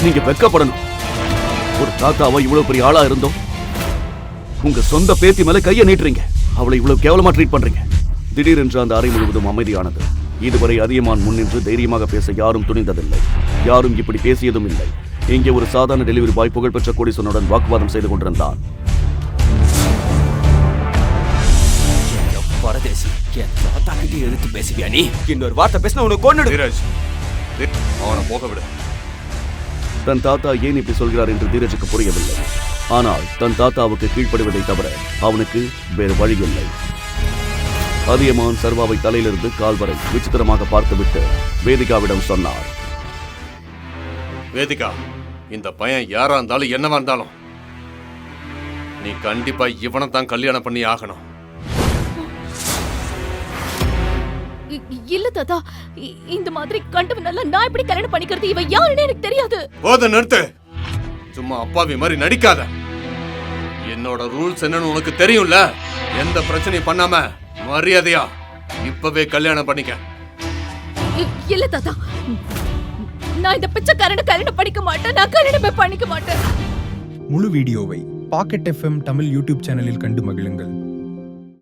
நீங்க வெட்கப்படணும். ஒரு தாத்தாவா இவ்வளவு பெரிய ஆளா இருந்தோம் உங்க சொந்த பேத்தி மேல கையை நீட்டுறீங்க. அவளை இவ்வளவு கேவலமா ட்ரீட் பண்றீங்க. திடீரென்று அந்த அறை முழுவதும் அமைதியானது. இதுவரை அதியமான் முன்னின்று தைரியமாக பேச யாரும் துணிந்ததில்லை. யாரும் இப்படி பேசியதும் இல்லை. இங்கே ஒரு சாதாரண டெலிவரி பாய் புகழ்பெற்ற கோடீஸ்வரனுடன் வாக்குவாதம் செய்து கொண்டிருந்தான். பரதேசி, என் தாத்தா கிட்ட எதிர்த்து பேசுவியா நீ? இன்னொரு வார்த்தை பேசினா உனக்கு கொன்னுடு. தீரஜ், அவனை போக விடு. தன் தாத்தா ஏன் இப்படி சொல்கிறார் என்று தீரஜுக்கு புரியவில்லை. ஆனால் தன் தாத்தாவுக்கு கீழ்ப்படுவதை தவிர அவனுக்கு வேறு வழி இல்லை. அதியமான் சர்வாவை தலையிலிருந்து கால் வரை விசித்திரமாக பார்த்துவிட்டு வேதிகாவிடம் சொன்னார். வேதிகா, இந்த பையன் யாரா இருந்தாலும் என்னவா இருந்தாலும் நீ கண்டிப்பா இவனை தான் கல்யாணம் பண்ணி ஆகணும். இல்ல தாத்தா, இந்த மாதிரி கண்டவனால நான் எப்படி கல்யாணம் பண்ணிக்கிறது? இவ யாருன்னு எனக்கு தெரியாது. போத நிறுத்து. சும்மா அப்பாவி மாதிரி நடிக்காத. என்னோட ரூல்ஸ் என்னன்னு உனக்கு தெரியும்ல. எந்த பிரச்சனையும் பண்ணாம மரியாதையா இப்பவே கல்யாணம் பண்ணிக்க. இல்ல தாத்தா, நான் இந்த பிச்சைக்காரனை கல்யாணம் பண்ணிக்க மாட்டேன். நான் கல்யாணமே பண்ணிக்க மாட்டேன். முழு வீடியோவை பாக்கெட் FM தமிழ் யூடியூப் சேனலில் கண்டு மகிழுங்கள்.